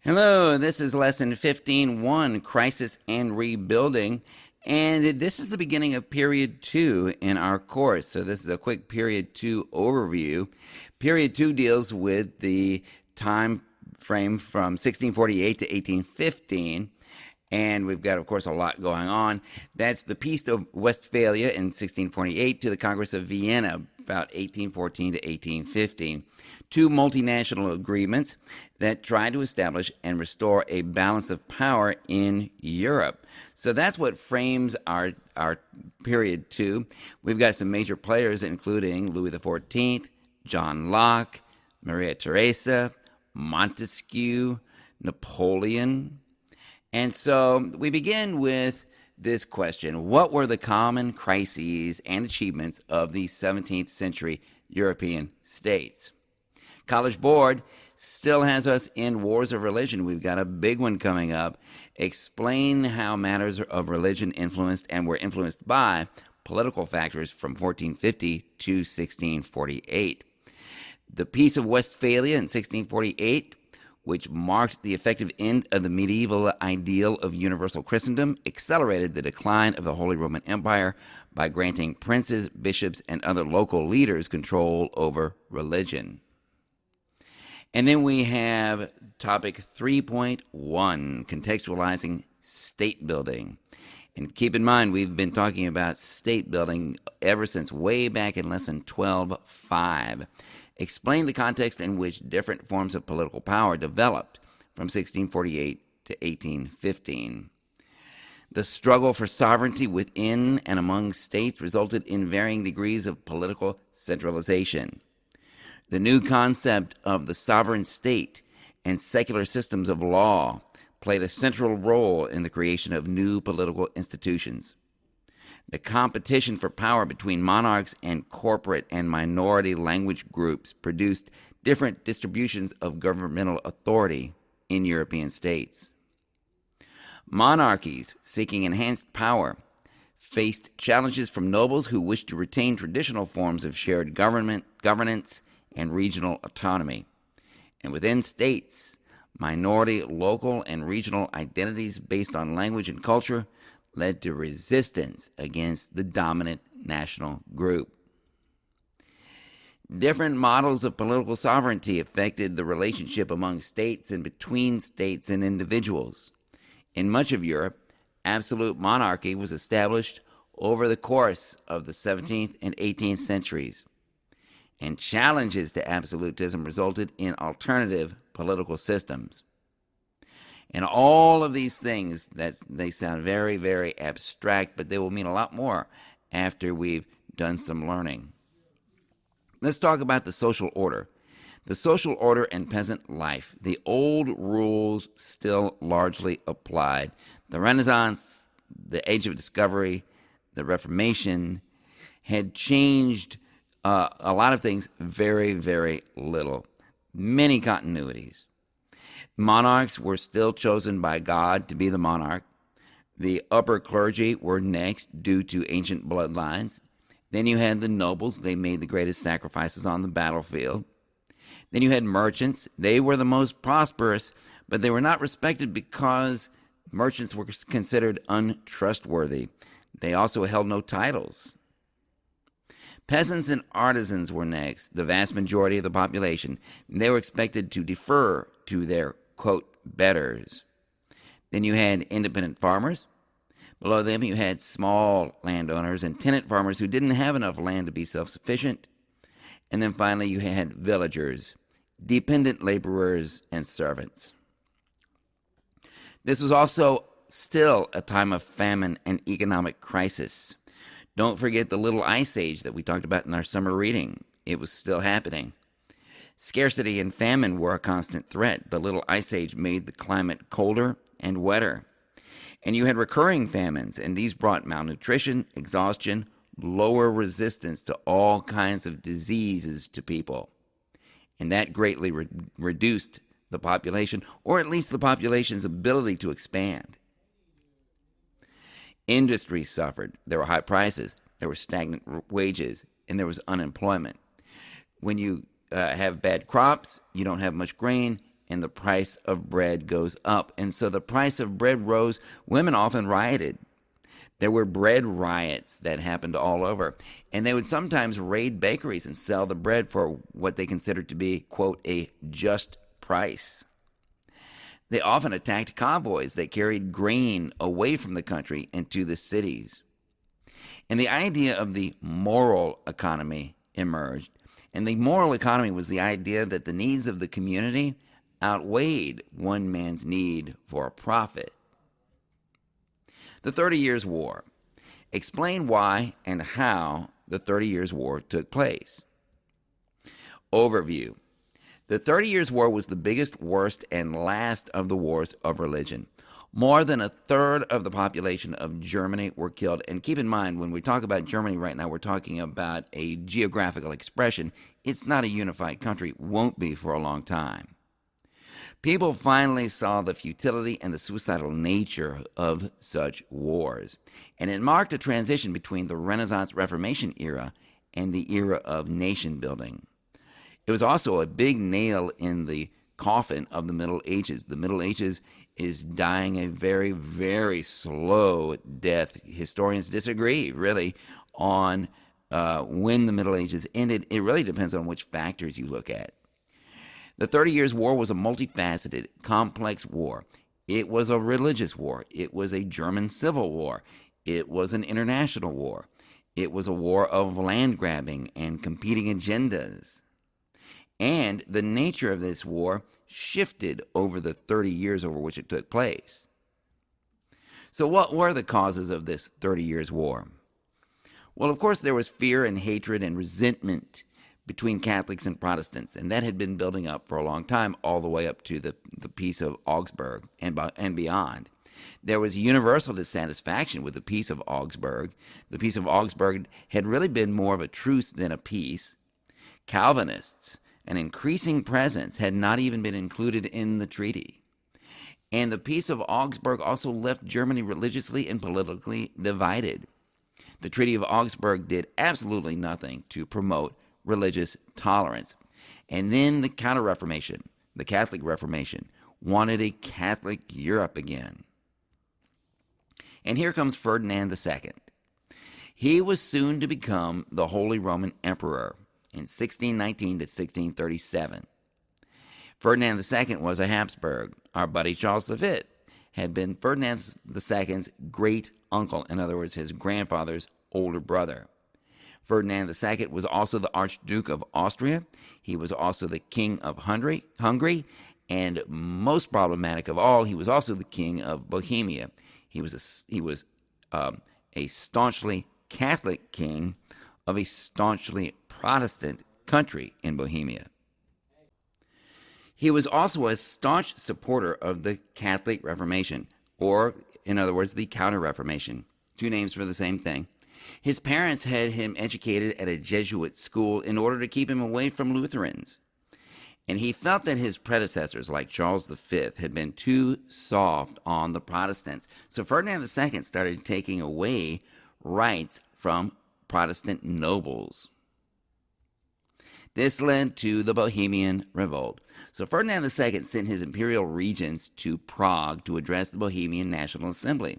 Hello, this is lesson 15.1, Crisis and Rebuilding, and this is the beginning of period 2 in our course. So this is a quick period 2 overview. Period 2 deals with the time frame from 1648 to 1815, and we've got, of course, a lot going on. That's the Peace of Westphalia in 1648 to the Congress of Vienna, about 1814 to 1815. Two multinational agreements that try to establish and restore a balance of power in Europe. So that's what frames our period 2. We've got some major players, including Louis XIV, John Locke, Maria Theresa, Montesquieu, Napoleon. And so we begin with this question: what were the common crises and achievements of the 17th century European states? College Board still has us in wars of religion. We've got a big one coming up. Explain how matters of religion influenced and were influenced by political factors from 1450 to 1648. The Peace of Westphalia in 1648, which marked the effective end of the medieval ideal of universal Christendom, accelerated the decline of the Holy Roman Empire by granting princes, bishops, and other local leaders control over religion. And then we have topic 3.1, contextualizing state building. And keep in mind, we've been talking about state building ever since way back in lesson 12.5. Explain the context in which different forms of political power developed from 1648 to 1815. The struggle for sovereignty within and among states resulted in varying degrees of political centralization. The new concept of the sovereign state and secular systems of law played a central role in the creation of new political institutions. The competition for power between monarchs and corporate and minority language groups produced different distributions of governmental authority in European states. Monarchies seeking enhanced power faced challenges from nobles who wished to retain traditional forms of shared governance and regional autonomy. And within states, minority, local, and regional identities based on language and culture led to resistance against the dominant national group. Different models of political sovereignty affected the relationship among states and between states and individuals. In much of Europe, absolute monarchy was established over the course of the 17th and 18th centuries, and challenges to absolutism resulted in alternative political systems. And all of these things, they sound very, very abstract, but they will mean a lot more after we've done some learning. Let's talk about the social order. The social order and peasant life. The old rules still largely applied. The Renaissance, the Age of Discovery, the Reformation had changed a lot of things very, very little. Many continuities. Monarchs were still chosen by God to be the monarch. The upper clergy were next due to ancient bloodlines. Then you had the nobles. They made the greatest sacrifices on the battlefield. Then you had merchants. They were the most prosperous, but they were not respected because merchants were considered untrustworthy. They also held no titles. Peasants and artisans were next, the vast majority of the population. They were expected to defer to their, quote, betters. Then you had independent farmers. Below them you had small landowners and tenant farmers who didn't have enough land to be self-sufficient. And then finally you had villagers, dependent laborers, and servants. This was also still a time of famine and economic crisis. Don't forget the Little Ice Age that we talked about in our summer reading. It was still happening. Scarcity and famine were a constant threat. The Little Ice Age made the climate colder and wetter. And you had recurring famines, and these brought malnutrition, exhaustion, lower resistance to all kinds of diseases to people. And that greatly reduced the population, or at least the population's ability to expand. Industry suffered. There were high prices, there were stagnant wages, and there was unemployment. When you have bad crops, you don't have much grain, and the price of bread goes up. And so the price of bread rose. Women often rioted. There were bread riots that happened all over. And they would sometimes raid bakeries and sell the bread for what they considered to be, quote, a just price. They often attacked convoys that carried grain away from the country into the cities. And the idea of the moral economy emerged. And the moral economy was the idea that the needs of the community outweighed one man's need for a profit. The 30 Years' War. Explain why and how the 30 Years' War took place. Overview. The 30 Years' War was the biggest, worst, and last of the wars of religion. More than a third of the population of Germany were killed. And keep in mind, when we talk about Germany right now, we're talking about a geographical expression. It's not a unified country, won't be for a long time. People finally saw the futility and the suicidal nature of such wars. And it marked a transition between the Renaissance Reformation era and the era of nation building. It was also a big nail in the coffin of the Middle Ages. The Middle Ages is dying a very, very slow death. Historians disagree, really, on when the Middle Ages ended. It really depends on which factors you look at. The 30 Years' War was a multifaceted, complex war. It was a religious war. It was a German civil war. It was an international war. It was a war of land grabbing and competing agendas. And the nature of this war shifted over the 30 years over which it took place. So what were the causes of this 30 Years' War? Well, of course, there was fear and hatred and resentment between Catholics and Protestants, and that had been building up for a long time, all the way up to the Peace of Augsburg and beyond. There was universal dissatisfaction with the Peace of Augsburg. The Peace of Augsburg had really been more of a truce than a peace. Calvinists, an increasing presence, had not even been included in the treaty. And the Peace of Augsburg also left Germany religiously and politically divided. The Treaty of Augsburg did absolutely nothing to promote religious tolerance. And then the Counter-Reformation, the Catholic Reformation, wanted a Catholic Europe again. And here comes Ferdinand II. He was soon to become the Holy Roman Emperor in 1619 to 1637. Ferdinand II was a Habsburg. Our buddy Charles V had been Ferdinand II's great uncle, in other words, his grandfather's older brother. Ferdinand II was also the Archduke of Austria. He was also the King of Hungary, and most problematic of all, he was also the King of Bohemia. He was a staunchly Catholic king of a staunchly Protestant country in Bohemia. He was also a staunch supporter of the Catholic Reformation, or, in other words, the Counter-Reformation. Two names for the same thing. His parents had him educated at a Jesuit school in order to keep him away from Lutherans. And he felt that his predecessors, like Charles V, had been too soft on the Protestants. So Ferdinand II started taking away rights from Protestant nobles. This led to the Bohemian Revolt. So Ferdinand II sent his imperial regents to Prague to address the Bohemian National Assembly.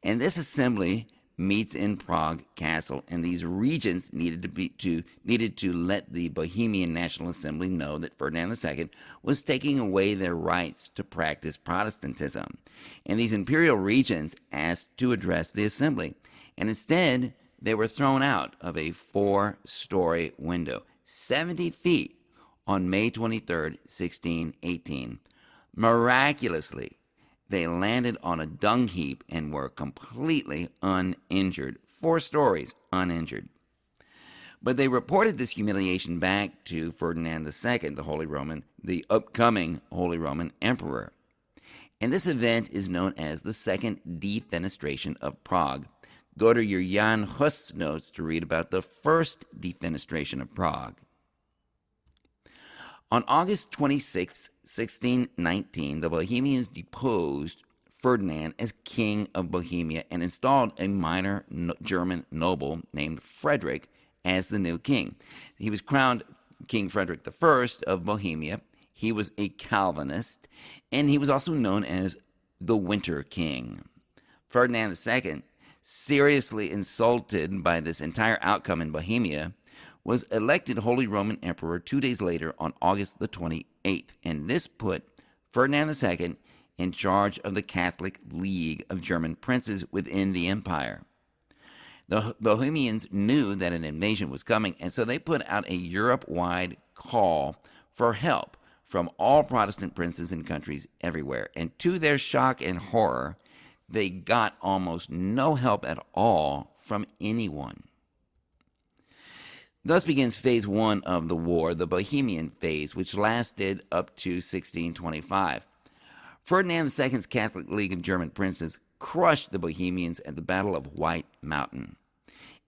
And this assembly meets in Prague Castle, and these regents needed to let the Bohemian National Assembly know that Ferdinand II was taking away their rights to practice Protestantism. And these imperial regents asked to address the assembly, and instead they were thrown out of a 4-story window, 70 feet, on May 23rd, 1618. Miraculously, they landed on a dung heap and were completely uninjured. 4 stories uninjured. But they reported this humiliation back to Ferdinand II, the upcoming Holy Roman Emperor. And this event is known as the Second Defenestration of Prague. Go to your Jan Hus notes to read about the First Defenestration of Prague. On August 26, 1619, the Bohemians deposed Ferdinand as King of Bohemia and installed a minor German noble named Frederick as the new king. He was crowned King Frederick I of Bohemia. He was a Calvinist, and he was also known as the Winter King. Ferdinand II, seriously insulted by this entire outcome in Bohemia, was elected Holy Roman Emperor 2 days later on August the 28th, and this put Ferdinand II in charge of the Catholic League of German princes within the empire. The Bohemians knew that an invasion was coming, and so they put out a Europe-wide call for help from all Protestant princes and countries everywhere. And to their shock and horror, they got almost no help at all from anyone. Thus begins phase one of the war, the Bohemian phase, which lasted up to 1625. Ferdinand II's Catholic League of German princes crushed the Bohemians at the Battle of White Mountain.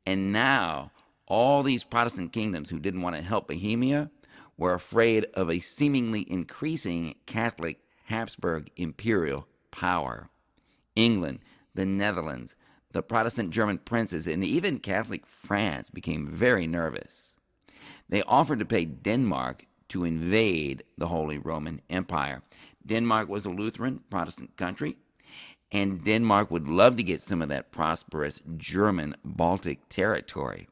And now, all these Protestant kingdoms who didn't want to help Bohemia were afraid of a seemingly increasing Catholic Habsburg imperial power. England, the Netherlands, the Protestant German princes, and even Catholic France became very nervous. They offered to pay Denmark to invade the Holy Roman Empire. Denmark was a Lutheran Protestant country, and Denmark would love to get some of that prosperous German Baltic territory.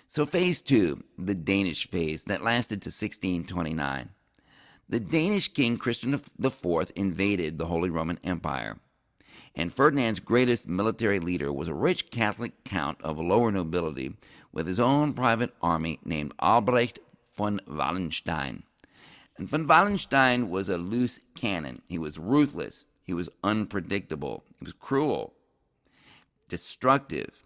So phase two, the Danish phase, that lasted to 1629. The Danish king Christian IV invaded the Holy Roman Empire, and Ferdinand's greatest military leader was a rich Catholic count of lower nobility with his own private army named Albrecht von Wallenstein. And von Wallenstein was a loose cannon. He was ruthless. He was unpredictable. He was cruel, destructive.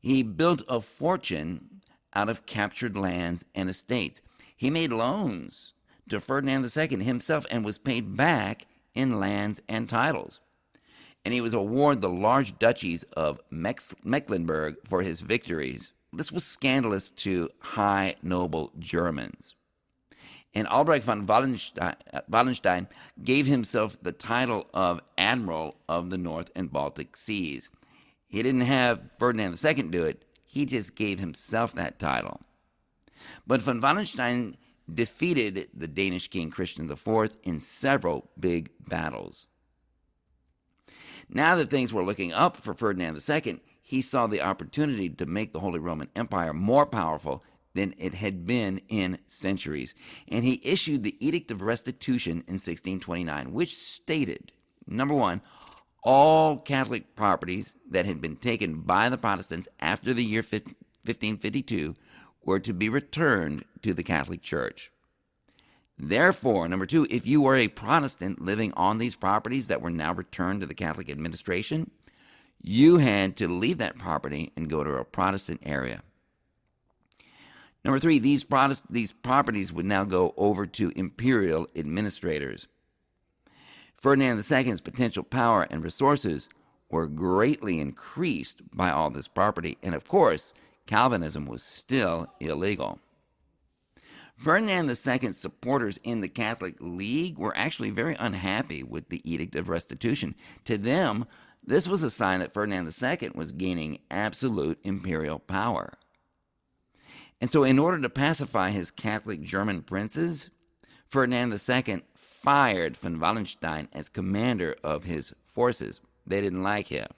He built a fortune out of captured lands and estates. He made loans to Ferdinand II himself and was paid back in lands and titles. And he was awarded the large duchies of Mecklenburg for his victories. This was scandalous to high noble Germans. And Albrecht von Wallenstein gave himself the title of Admiral of the North and Baltic Seas. He didn't have Ferdinand II do it. He just gave himself that title. But von Wallenstein defeated the Danish king Christian IV in several big battles. Now that things were looking up for Ferdinand II, he saw the opportunity to make the Holy Roman Empire more powerful than it had been in centuries. And he issued the Edict of Restitution in 1629, which stated, number one, all Catholic properties that had been taken by the Protestants after the year 1552 were to be returned to the Catholic Church. Therefore, number two, if you were a Protestant living on these properties that were now returned to the Catholic administration, you had to leave that property and go to a Protestant area. Number three, these properties would now go over to imperial administrators. Ferdinand II's potential power and resources were greatly increased by all this property, and of course, Calvinism was still illegal. Ferdinand II's supporters in the Catholic League were actually very unhappy with the Edict of Restitution. To them, this was a sign that Ferdinand II was gaining absolute imperial power. And so in order to pacify his Catholic German princes, Ferdinand II fired von Wallenstein as commander of his forces. They didn't like him.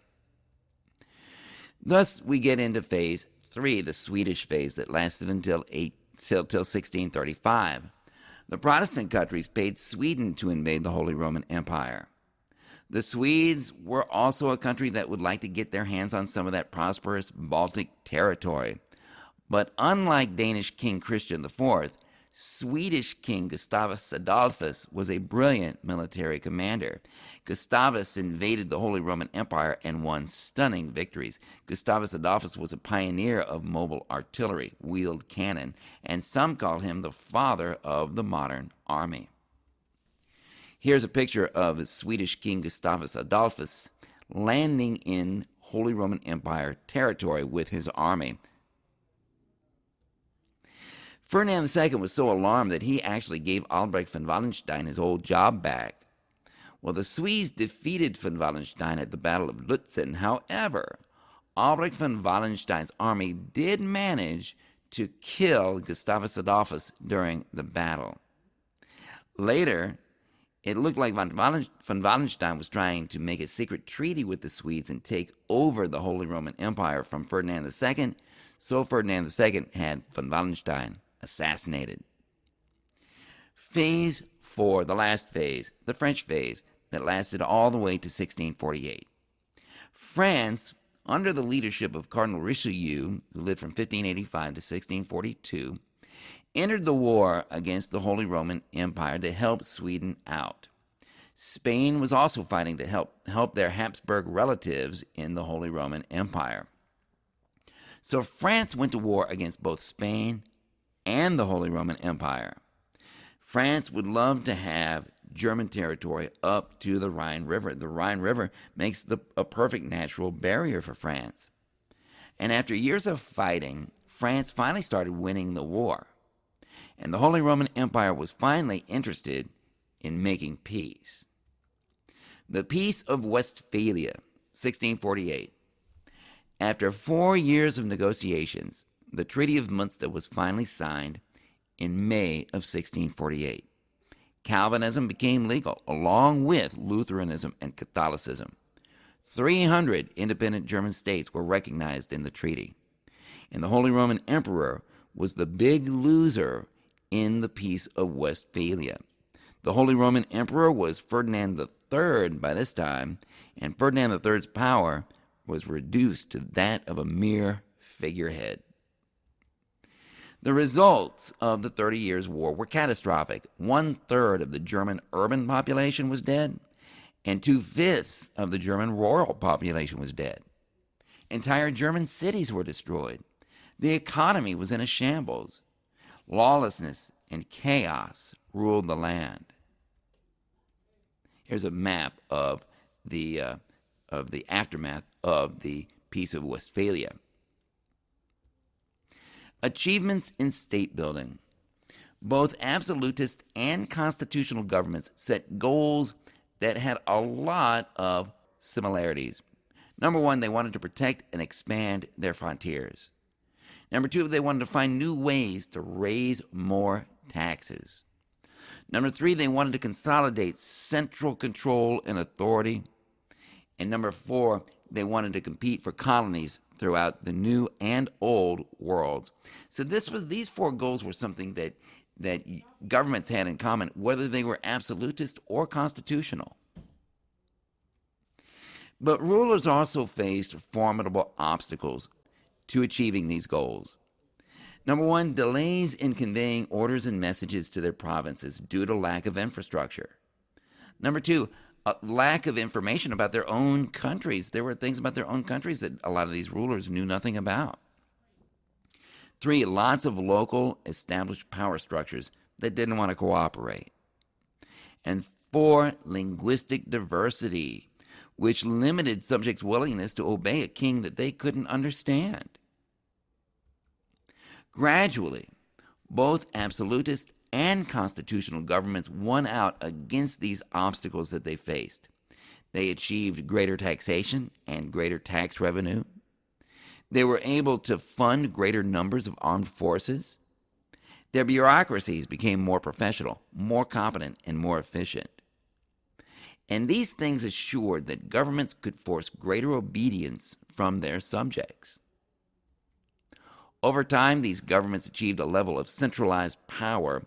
Thus, we get into phase three, the Swedish phase that lasted until 1635. The Protestant countries paid Sweden to invade the Holy Roman Empire. The Swedes were also a country that would like to get their hands on some of that prosperous Baltic territory. But unlike Danish King Christian IV, Swedish King Gustavus Adolphus was a brilliant military commander. Gustavus invaded the Holy Roman Empire and won stunning victories. Gustavus Adolphus was a pioneer of mobile artillery, wheeled cannon, and some call him the father of the modern army. Here's a picture of Swedish King Gustavus Adolphus landing in Holy Roman Empire territory with his army. Ferdinand II was so alarmed that he actually gave Albrecht von Wallenstein his old job back. Well, the Swedes defeated von Wallenstein at the Battle of Lutzen. However, Albrecht von Wallenstein's army did manage to kill Gustavus Adolphus during the battle. Later, it looked like von Wallenstein was trying to make a secret treaty with the Swedes and take over the Holy Roman Empire from Ferdinand II, so Ferdinand II had von Wallenstein assassinated. Phase 4, the last phase, the French phase, that lasted all the way to 1648. France, under the leadership of Cardinal Richelieu, who lived from 1585 to 1642, entered the war against the Holy Roman Empire to help Sweden out. Spain was also fighting to help their Habsburg relatives in the Holy Roman Empire. So France went to war against both Spain and the Holy Roman Empire. France would love to have German territory up to the Rhine River. The Rhine River makes a perfect natural barrier for France. And after years of fighting, France finally started winning the war. And the Holy Roman Empire was finally interested in making peace. The Peace of Westphalia, 1648. After 4 years of negotiations, the Treaty of Münster was finally signed in May of 1648. Calvinism became legal, along with Lutheranism and Catholicism. 300 independent German states were recognized in the treaty. And the Holy Roman Emperor was the big loser in the Peace of Westphalia. The Holy Roman Emperor was Ferdinand III by this time, and Ferdinand III's power was reduced to that of a mere figurehead. The results of the 30 Years' War were catastrophic. 1/3 of the German urban population was dead, and 2/5 of the German rural population was dead. Entire German cities were destroyed. The economy was in a shambles. Lawlessness and chaos ruled the land. Here's a map of the aftermath of the Peace of Westphalia. Achievements in state building. Both absolutist and constitutional governments set goals that had a lot of similarities. Number one, they wanted to protect and expand their frontiers. Number two, they wanted to find new ways to raise more taxes. Number three, they wanted to consolidate central control and authority. And number four, they wanted to compete for colonies throughout the New and Old worlds. So these four goals were something that governments had in common, whether they were absolutist or constitutional. But rulers also faced formidable obstacles to achieving these goals. Number one, delays in conveying orders and messages to their provinces due to lack of infrastructure. Number two, a lack of information about their own countries. There were things about their own countries that a lot of these rulers knew nothing about. Three, lots of local established power structures that didn't want to cooperate. And four, linguistic diversity, which limited subjects' willingness to obey a king that they couldn't understand. Gradually, both absolutist and constitutional governments won out against these obstacles that they faced. They achieved greater taxation and greater tax revenue. They were able to fund greater numbers of armed forces. Their bureaucracies became more professional, more competent, and more efficient. And these things assured that governments could force greater obedience from their subjects. Over time, these governments achieved a level of centralized power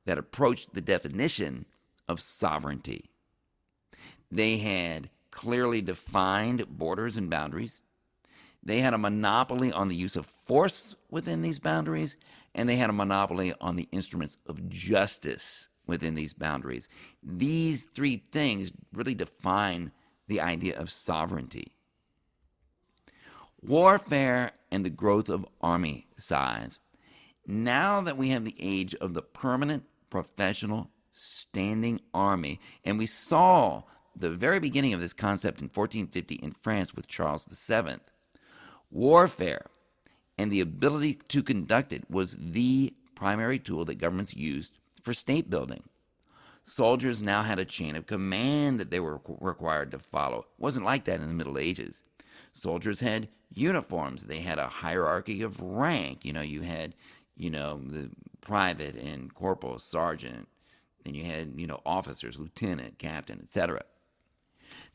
that approached the definition of sovereignty. They had clearly defined borders and boundaries. They had a monopoly on the use of force within these boundaries, and they had a monopoly on the instruments of justice within these boundaries. These three things really define the idea of sovereignty. Warfare and the growth of army size. Now that we have the age of the permanent, professional, standing army, and we saw the very beginning of this concept in 1450 in France with Charles VII, warfare and the ability to conduct it was the primary tool that governments used for state building. Soldiers now had a chain of command that they were required to follow. It wasn't like that in the Middle Ages. Soldiers had uniforms. They had a hierarchy of rank. You had the private and corporal, sergeant. Then you had, officers, lieutenant, captain, etc.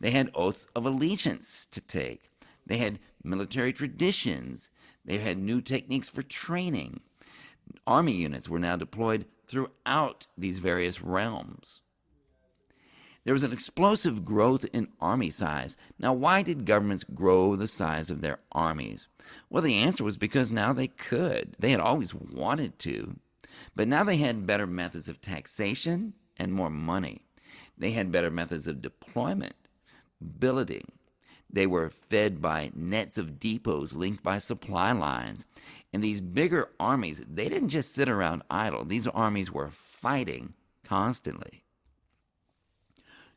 They had oaths of allegiance to take. They had military traditions. They had new techniques for training. Army units were now deployed throughout these various realms. There was an explosive growth in army size. Now, why did governments grow the size of their armies? Well, the answer was because now they could. They had always wanted to. But now they had better methods of taxation and more money. They had better methods of deployment, billeting. They were fed by nets of depots linked by supply lines. And these bigger armies, they didn't just sit around idle. These armies were fighting constantly.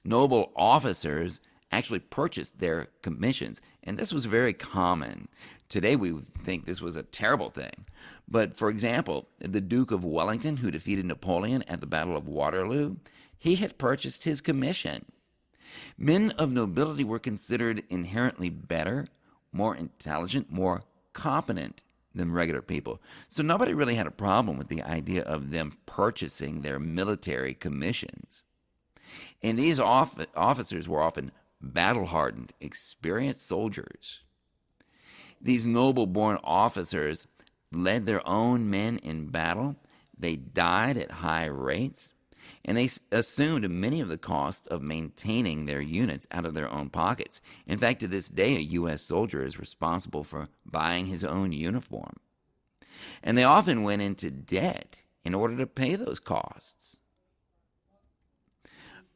Noble officers actually purchased their commissions, and this was very common. Today we would think this was a terrible thing. But for example, the Duke of Wellington, who defeated Napoleon at the Battle of Waterloo, he had purchased his commission. Men of nobility were considered inherently better, more intelligent, more competent than regular people. So nobody really had a problem with the idea of them purchasing their military commissions. And these officers were often battle-hardened, experienced soldiers. These noble-born officers led their own men in battle. They died at high rates, and they assumed many of the costs of maintaining their units out of their own pockets. In fact, to this day, a U.S. soldier is responsible for buying his own uniform. And they often went into debt in order to pay those costs.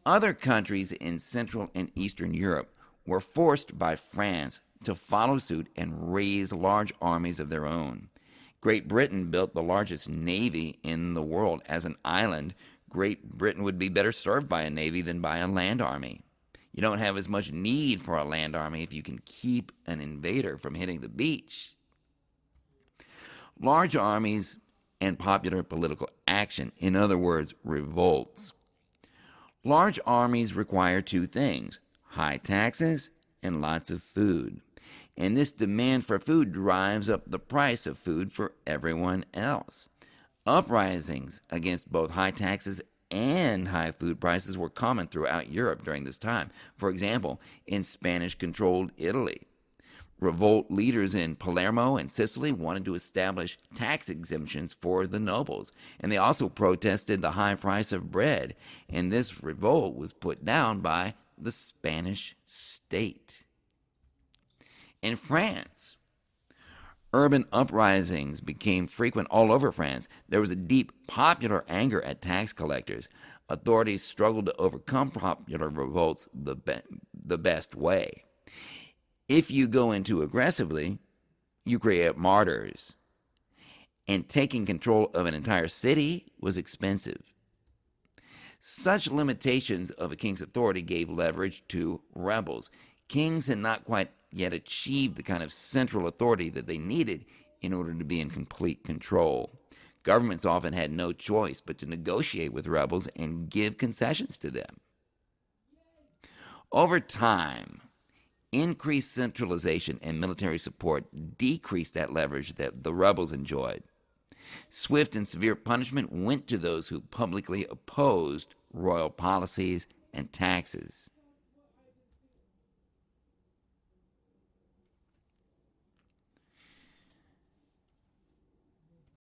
Other countries in Central and Eastern Europe were forced by France to follow suit and raise large armies of their own. Great Britain built the largest navy in the world. As an island, Great Britain would be better served by a navy than by a land army. You don't have as much need for a land army if you can keep an invader from hitting the beach. Large armies and popular political action, in other words, revolts. Large armies require two things: high taxes and lots of food. And this demand for food drives up the price of food for everyone else. Uprisings against both high taxes and high food prices were common throughout Europe during this time. For example, in Spanish-controlled Italy, revolt leaders in Palermo and Sicily wanted to establish tax exemptions for the nobles, and they also protested the high price of bread, and this revolt was put down by the Spanish state. In France, urban uprisings became frequent all over France. There was a deep popular anger at tax collectors. Authorities struggled to overcome popular revolts the best way. If you go in too aggressively, you create martyrs. And taking control of an entire city was expensive. Such limitations of a king's authority gave leverage to rebels. Kings had not quite yet achieved the kind of central authority that they needed in order to be in complete control. Governments often had no choice but to negotiate with rebels and give concessions to them. Over time, increased centralization and military support decreased that leverage that the rebels enjoyed. Swift and severe punishment went to those who publicly opposed royal policies and taxes.